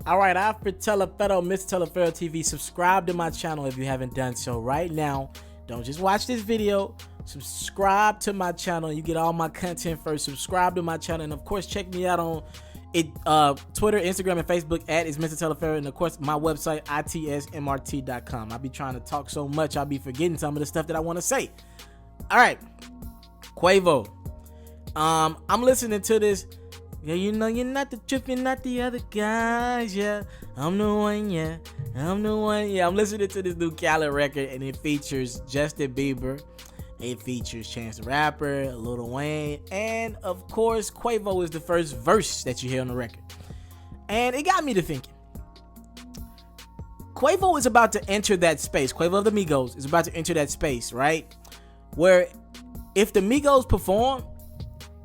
All right, after Telefero, Mr. Telefero TV, subscribe to my channel if you haven't done so right now. Don't just watch this video. Subscribe to my channel. You get all my content first. Subscribe to my channel, and of course, check me out on Twitter, Instagram, and Facebook at is Mr. Telefero, and of course, my website itsmrt.com. I'll be trying to talk so much, I'll be forgetting some of the stuff that I want to say. All right, Quavo. I'm listening to this. Yeah, you know you're not the truth, you're not the other guys. Yeah, I'm the one. Yeah, I'm the one. Yeah, I'm listening to this new Khaled record, and it features Justin Bieber. It features Chance the Rapper, Lil Wayne, and of course, Quavo is the first verse that you hear on the record. And it got me to thinking. Quavo is about to enter that space. Quavo of the Migos is about to enter that space, right? Where if the Migos perform,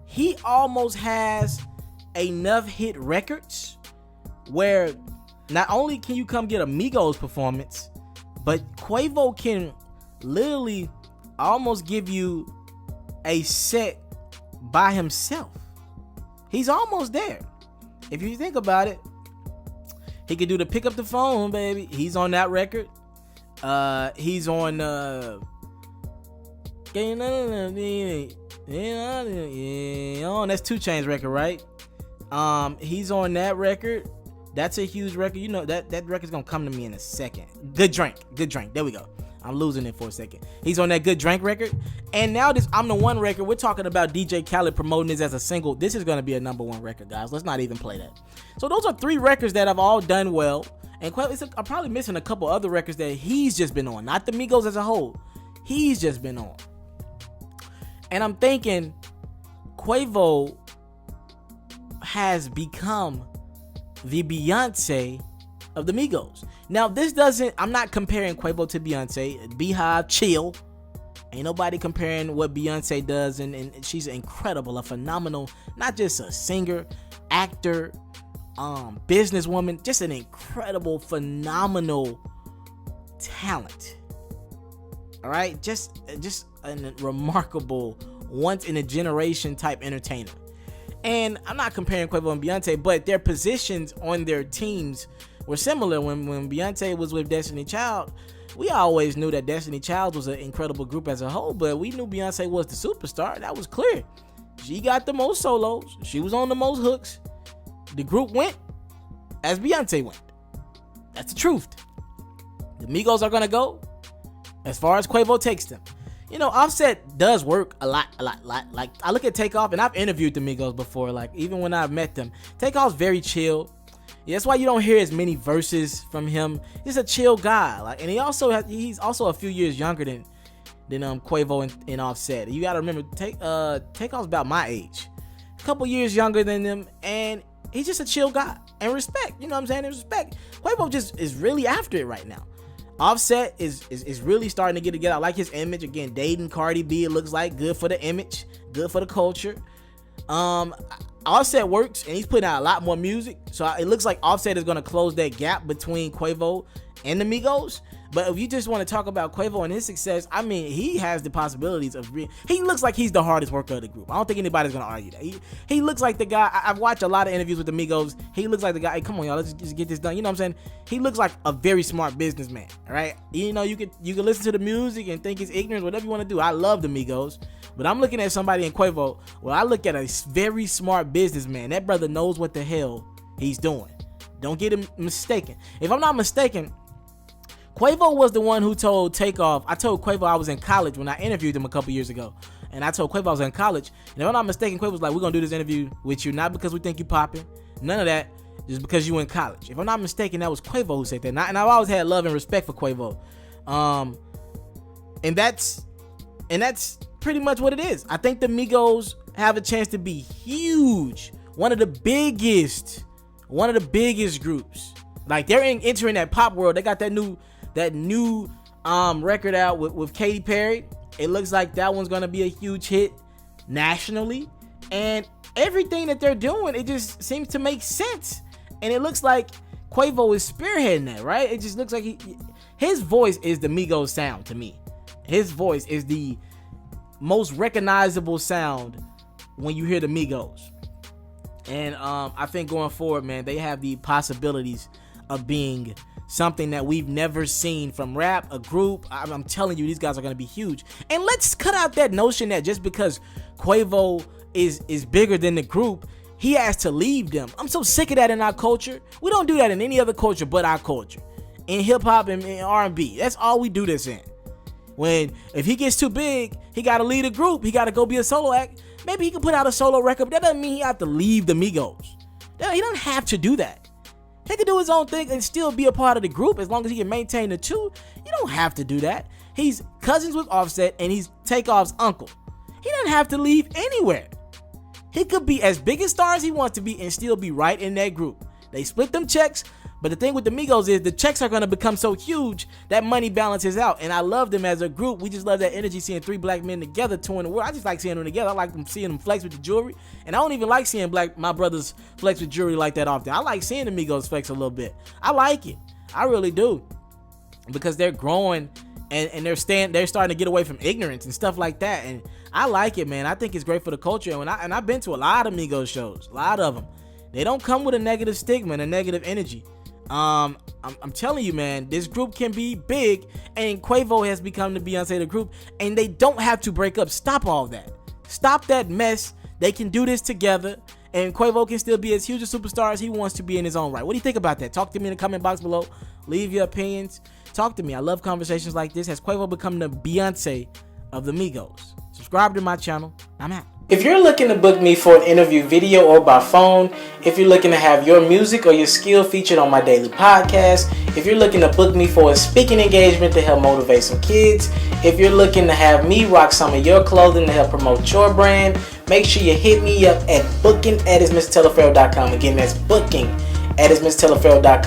he almost has enough hit records where not only can you come get a Migos performance, but Quavo can literally almost give you a set by himself. He's almost there. If you think about it, he could do the pick up the phone, baby. He's on that record. He's on that's 2 Chainz record, right? He's on that record. That's a huge record. You know that record's gonna come to me in a second. Good drink. There we go. I'm losing it for a second. He's on that Good Drink record. And now this I'm the One record, we're talking about DJ Khaled promoting this as a single. This is gonna be a #1 record, guys. Let's not even play that. So those are 3 records that have all done well. And I'm probably missing a couple other records that he's just been on, not the Migos as a whole. He's just been on. And I'm thinking Quavo has become the Beyonce of the Migos. Now, I'm not comparing Quavo to Beyonce. Beehive, chill. Ain't nobody comparing what Beyonce does, and she's incredible, a phenomenal, not just a singer, actor, businesswoman, just an incredible, phenomenal talent. All right, just a remarkable, once in a generation type entertainer. And I'm not comparing Quavo and Beyonce, but their positions on their teams were similar. When Beyonce was with Destiny Child, we always knew that Destiny Child was an incredible group as a whole, but we knew Beyonce was the superstar. That was clear. She got the most solos. She was on the most hooks. The group went as Beyonce went. That's the truth. The Migos are going to go as far as Quavo takes them. You know, Offset does work a lot. Like, I look at Takeoff, and I've interviewed the Migos before, like, even when I've met them. Takeoff's very chill. Yeah, that's why you don't hear as many verses from him. He's a chill guy. Like, and he's also a few years younger than Quavo and Offset. You got to remember, Takeoff's about my age. A couple years younger than them, and he's just a chill guy. And respect, you know what I'm saying? And respect. Quavo just is really after it right now. Offset is really starting to get together. I like his image. Again, dating Cardi B, it looks like. Good for the image. Good for the culture. Offset works, and he's putting out a lot more music. So it looks like Offset is going to close that gap between Quavo and the Migos. But if you just want to talk about Quavo and his success, I mean, he has the possibilities of he looks like he's the hardest worker of the group. I don't think anybody's going to argue that. He looks like the guy. I've watched a lot of interviews with the Migos. He looks like the guy. Hey, come on, y'all. Let's just get this done. You know what I'm saying? He looks like a very smart businessman. All right. You know, you can listen to the music and think it's ignorance, whatever you want to do. I love the Migos. But I'm looking at somebody in Quavo. Well, I look at a very smart businessman. That brother knows what the hell he's doing. Don't get him mistaken. If I'm not mistaken, Quavo was the one who told Takeoff. I told Quavo I was in college when I interviewed him a couple years ago. And I told Quavo I was in college. And if I'm not mistaken, Quavo was like, we're going to do this interview with you, not because we think you popping. None of that. Just because you in college. If I'm not mistaken, that was Quavo who said that. And I've always had love and respect for Quavo. And that's pretty much what it is. I think the Migos have a chance to be huge. One of the biggest groups. Like, they're entering that pop world. They got that new record out with Katy Perry. It looks like that one's gonna be a huge hit nationally, and everything that they're doing, it just seems to make sense. And it looks like Quavo is spearheading that, right? It just looks like his voice is the Migos sound to me. His voice is the most recognizable sound when you hear the Migos. And I think going forward, man, they have the possibilities of being something that we've never seen from rap, a group. I'm telling you, these guys are going to be huge. And let's cut out that notion that just because Quavo is bigger than the group, he has to leave them. I'm so sick of that in our culture. We don't do that in any other culture but our culture. In hip-hop and in R&B, that's all we do this in. If he gets too big, he got to lead a group. He got to go be a solo act. Maybe he can put out a solo record, but that doesn't mean he have to leave the Migos. He don't have to do that. He can do his own thing and still be a part of the group as long as he can maintain the two. You don't have to do that. He's cousins with Offset and he's Takeoff's uncle. He doesn't have to leave anywhere. He could be as big a star as he wants to be and still be right in that group. They split them checks, but the thing with the Migos is the checks are going to become so huge that money balances out. And I love them as a group. We just love that energy, seeing three black men together touring the world. I just like seeing them together. I like seeing them flex with the jewelry. And I don't even like seeing my brothers flex with jewelry like that often. I like seeing the Migos flex a little bit. I like it. I really do. Because they're growing and they're starting to get away from ignorance and stuff like that. And I like it, man. I think it's great for the culture. And I've been to a lot of Migos shows, a lot of them. They don't come with a negative stigma and a negative energy. I'm telling you, man, this group can be big, and Quavo has become the Beyonce of the group, and they don't have to break up. Stop all that. Stop that mess. They can do this together, and Quavo can still be as huge a superstar as he wants to be in his own right. What do you think about that? Talk to me in the comment box below. Leave your opinions. Talk to me. I love conversations like this. Has Quavo become the Beyonce of the Migos? Subscribe to my channel. I'm out. If you're looking to book me for an interview video or by phone, if you're looking to have your music or your skill featured on my daily podcast, if you're looking to book me for a speaking engagement to help motivate some kids, if you're looking to have me rock some of your clothing to help promote your brand, make sure you hit me up at booking@ismrteleferro.com. Again, that's booking@ismrteleferro.com.